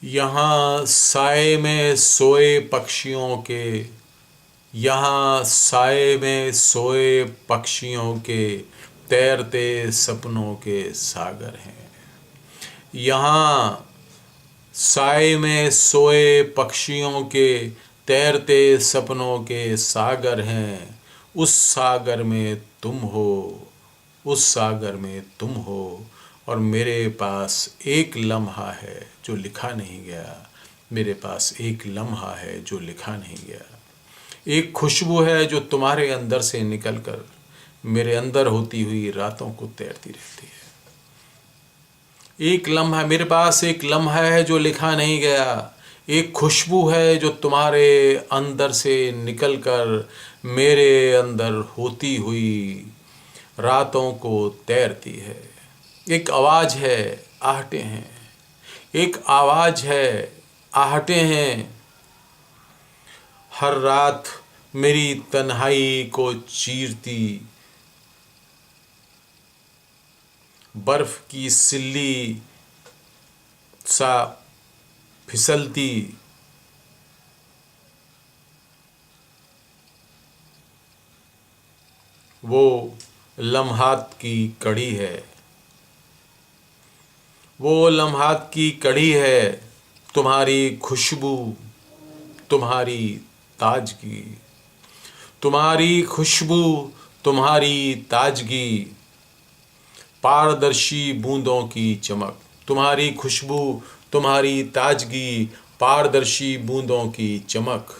यहाँ साए में सोए पक्षियों के, यहाँ साए में सोए पक्षियों के तैरते सपनों के सागर हैं। यहाँ साए में सोए पक्षियों के तैरते सपनों के सागर हैं। उस सागर में तुम हो, उस सागर में तुम हो, और मेरे पास एक लम्हा है जो लिखा नहीं गया। मेरे पास एक लम्हा है जो लिखा नहीं गया। एक खुशबू है जो तुम्हारे अंदर से निकलकर मेरे अंदर होती हुई रातों को तैरती रहती है। एक लम्हा, मेरे पास एक लम्हा है जो लिखा नहीं गया। एक खुशबू है जो तुम्हारे अंदर से निकलकर मेरे अंदर होती हुई रातों को तैरती है। एक आवाज़ है, आहटें हैं। एक आवाज़ है, आहटें हैं। हर रात मेरी तन्हाई को चीरती, बर्फ की सिल्ली सा फिसलती, वो लम्हात की कड़ी है। वो लम्हात की कड़ी है। तुम्हारी खुशबू, तुम्हारी ताजगी, तुम्हारी खुशबू, तुम्हारी ताजगी, पारदर्शी बूंदों की चमक। तुम्हारी खुशबू, तुम्हारी ताजगी, पारदर्शी बूंदों की चमक।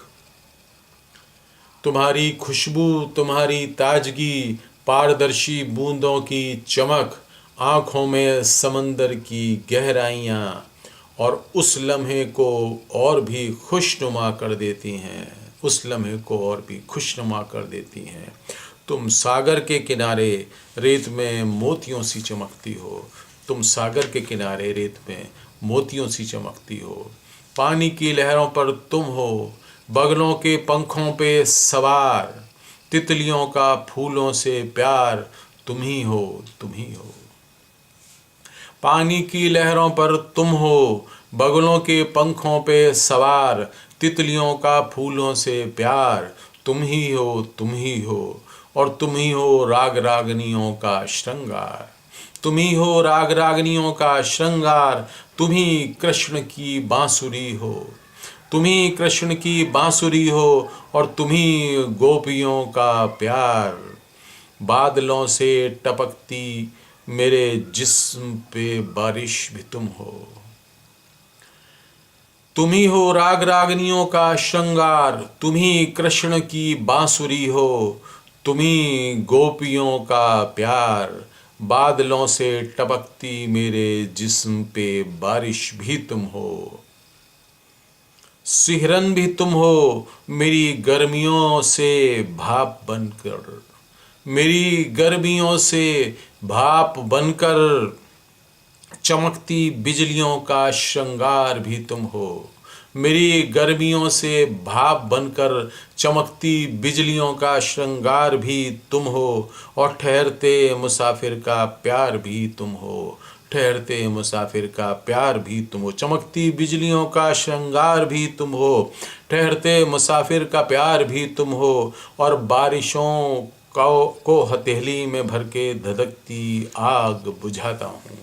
तुम्हारी खुशबू, तुम्हारी ताजगी, पारदर्शी बूंदों की चमक, आँखों में समंदर की गहराइयाँ, और उस लम्हे को और भी खुशनुमा कर देती हैं। उस लम्हे को और भी खुशनुमा कर देती हैं। तुम सागर के किनारे रेत में मोतियों सी चमकती हो। तुम सागर के किनारे रेत में मोतियों सी चमकती हो। पानी की लहरों पर तुम हो, बगलों के पंखों पे सवार, तितलियों का फूलों से प्यार, तुम ही हो, तुम ही हो। पानी की लहरों पर तुम हो, बगलों के पंखों पे सवार, तितलियों का फूलों से प्यार, तुम ही हो, तुम ही हो। और तुम ही हो राग रागनियों का श्रृंगार। तुम ही हो राग रागनियों का श्रृंगार। तुम ही कृष्ण की बांसुरी हो। तुम ही कृष्ण की बांसुरी हो, और तुम ही गोपियों का प्यार। बादलों से टपकती मेरे जिस्म पे बारिश भी तुम हो। तुम ही हो राग रागनियों का श्रृंगार। तुम ही कृष्ण की बांसुरी हो। तुम ही गोपियों का प्यार। बादलों से टपकती मेरे जिस्म पे बारिश भी तुम हो। सिहरन भी तुम हो, मेरी गर्मियों से भाप बनकर। मेरी गर्मियों से भाप बनकर चमकती बिजलियों का श्रृंगार भी तुम हो। मेरी गर्मियों से भाप बनकर चमकती बिजलियों का श्रृंगार भी तुम हो। और ठहरते मुसाफिर का प्यार भी तुम हो। ठहरते मुसाफिर का प्यार भी तुम हो। चमकती बिजलियों का श्रृंगार भी तुम हो। ठहरते मुसाफिर का प्यार भी तुम हो। और बारिशों को हथेली में भर के धधकती आग बुझाता हूँ।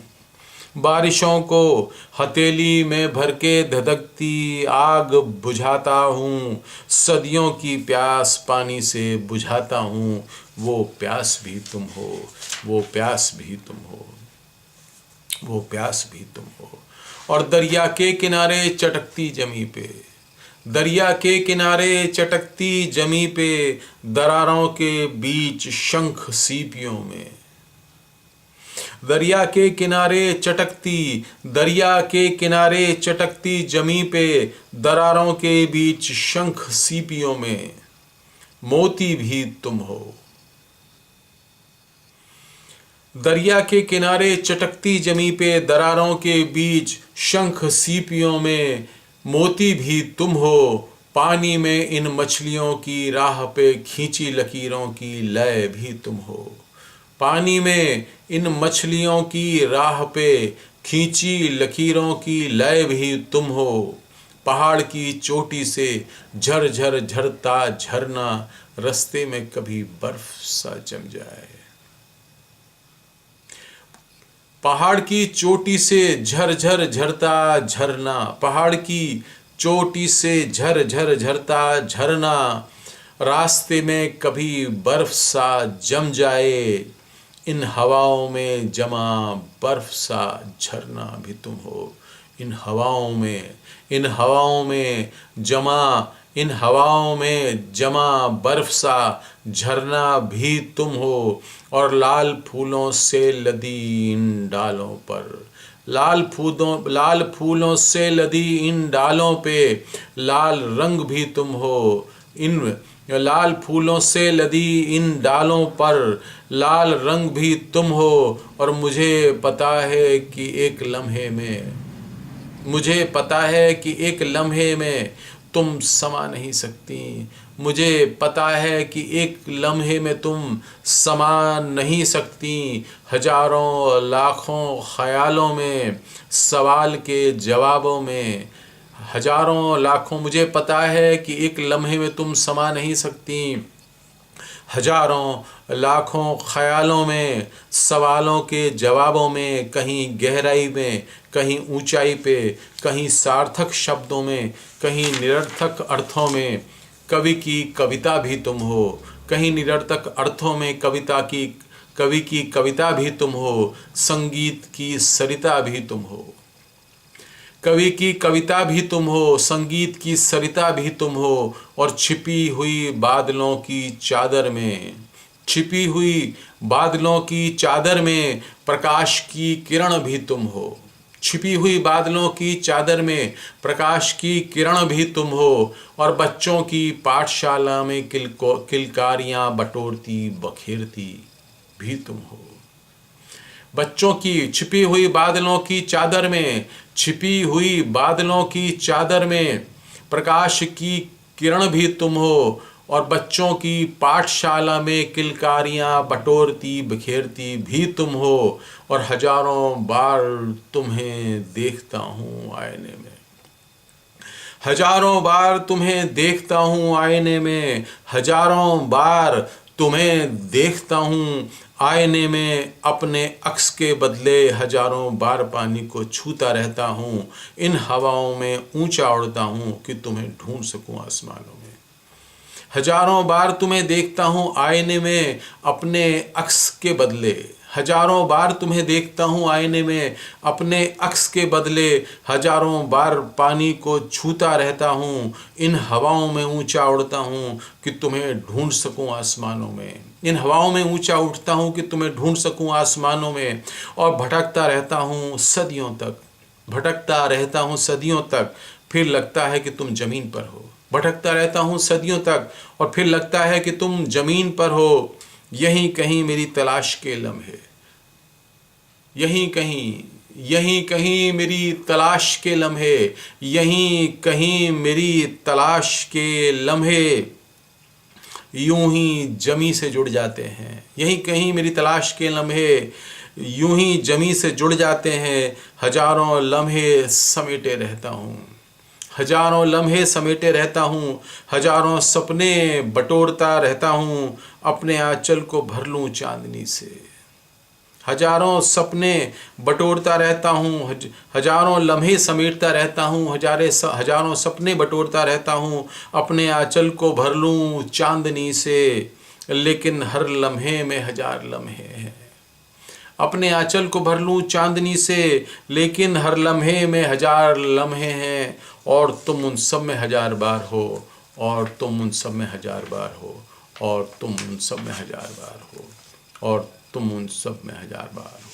बारिशों को हथेली में भर के धधकती आग बुझाता हूँ। सदियों की प्यास पानी से बुझाता हूँ। वो प्यास भी तुम हो, वो प्यास भी तुम हो, वो प्यास भी तुम हो। और दरिया के किनारे चटकती जमी पे, दरिया के किनारे चटकती जमी पे, दरारों के बीच शंख सीपियों में। दरिया के किनारे चटकती, दरिया के किनारे चटकती जमी पे, दरारों के बीच शंख सीपियों में, मोती भी तुम हो। दरिया के किनारे चटकती जमी पे, दरारों के बीच शंख सीपियों में, मोती भी तुम हो। पानी में इन मछलियों की राह पे खींची लकीरों की लय भी तुम हो। पानी में इन मछलियों की राह पे खींची लकीरों की लय भी तुम हो। पहाड़ की चोटी से झर झर झरता झरना, रास्ते में कभी बर्फ सा जम जाए। पहाड़ की चोटी से झर झर झरता झरना, पहाड़ की चोटी से झर झर झरता झरना, रास्ते में कभी बर्फ सा जम जाए। इन हवाओं में जमा बर्फ सा झरना भी तुम हो। इन हवाओं में, इन हवाओं में जमा, इन हवाओं में जमा बर्फ सा झरना भी तुम हो। और लाल फूलों से लदी इन डालों पर, लाल फूलों से लदी इन डालों पे लाल रंग भी तुम हो। इन लाल फूलों से लदी इन डालों पर लाल रंग भी तुम हो। और मुझे पता है कि एक लम्हे में, मुझे पता है कि एक लम्हे में तुम समा नहीं सकती। मुझे पता है कि एक लम्हे में तुम समा नहीं सकती। हजारों लाखों ख्यालों में, सवाल के जवाबों में, हजारों लाखों, मुझे पता है कि एक लम्हे में तुम समा नहीं सकती। हजारों लाखों ख्यालों में, सवालों के जवाबों में, कहीं गहराई में, कहीं ऊंचाई पे, कहीं सार्थक शब्दों में, कहीं निरर्थक अर्थों में कवि की कविता भी तुम हो। कहीं निरर्थक अर्थों में कवि की कविता भी तुम हो। संगीत की सरिता भी तुम हो। कवि की कविता भी तुम हो, संगीत की सरिता भी तुम हो। और छिपी हुई बादलों की चादर में, छिपी हुई बादलों की चादर में प्रकाश की किरण भी तुम हो। छिपी हुई बादलों की चादर में प्रकाश की किरण भी तुम हो। और बच्चों की पाठशाला में किलकारियां बटोरती बखेरती भी तुम हो। बच्चों की छिपी हुई बादलों की चादर में, छिपी हुई बादलों की चादर में प्रकाश की किरण भी तुम हो। और बच्चों की पाठशाला में किलकारियां बटोरती बिखेरती भी तुम हो। और हजारों बार तुम्हें देखता हूँ आईने में, हजारों बार तुम्हें देखता हूँ आईने में, हजारों बार तुम्हें देखता हूँ आईने में। अपने अक्स के बदले हजारों बार पानी को छूता रहता हूँ। इन हवाओं में ऊंचा उड़ता हूँ कि तुम्हें ढूंढ सकूं आसमानों में। हजारों बार तुम्हें देखता हूँ आईने में अपने अक्स के बदले, हजारों बार तुम्हें देखता हूँ आईने में अपने अक्स के बदले। हजारों बार पानी को छूता रहता हूँ। इन हवाओं में ऊंचा उड़ता हूँ कि तुम्हें ढूंढ सकूं आसमानों में। इन हवाओं में ऊंचा उठता हूँ कि तुम्हें ढूंढ सकूं आसमानों में। और भटकता रहता हूँ सदियों तक, भटकता रहता हूँ सदियों तक, फिर लगता है कि तुम जमीन पर हो। भटकता रहता हूँ सदियों तक और फिर लगता है कि तुम जमीन पर हो। यहीं कहीं मेरी तलाश के लम्हे, यहीं कहीं मेरी तलाश के लम्हे, यहीं कहीं मेरी तलाश के लम्हे यूं ही जमी से जुड़ जाते हैं। यहीं कहीं मेरी तलाश के लम्हे यूं ही जमी से जुड़ जाते हैं। हजारों लम्हे समेटे रहता हूँ, हजारों लम्हे समेटे रहता हूँ, हजारों सपने बटोरता रहता हूँ अपने आंचल को भर लूँ चांदनी से। हजारों सपने बटोरता रहता हूँ, हजारों लम्हे समेटता रहता हूँ, हजारों सपने बटोरता रहता हूँ अपने आंचल को भर लूँ चांदनी से। लेकिन हर लम्हे में हजार लम्हे हैं। अपने आंचल को भर लूँ चांदनी से, लेकिन हर लम्हे में हजार लम्हे हैं। और तुम उन सब में हजार बार हो, और तुम उन सब में हजार बार हो, और तुम उन सब में हजार बार हो, और तुम उन सब में हजार बार हो।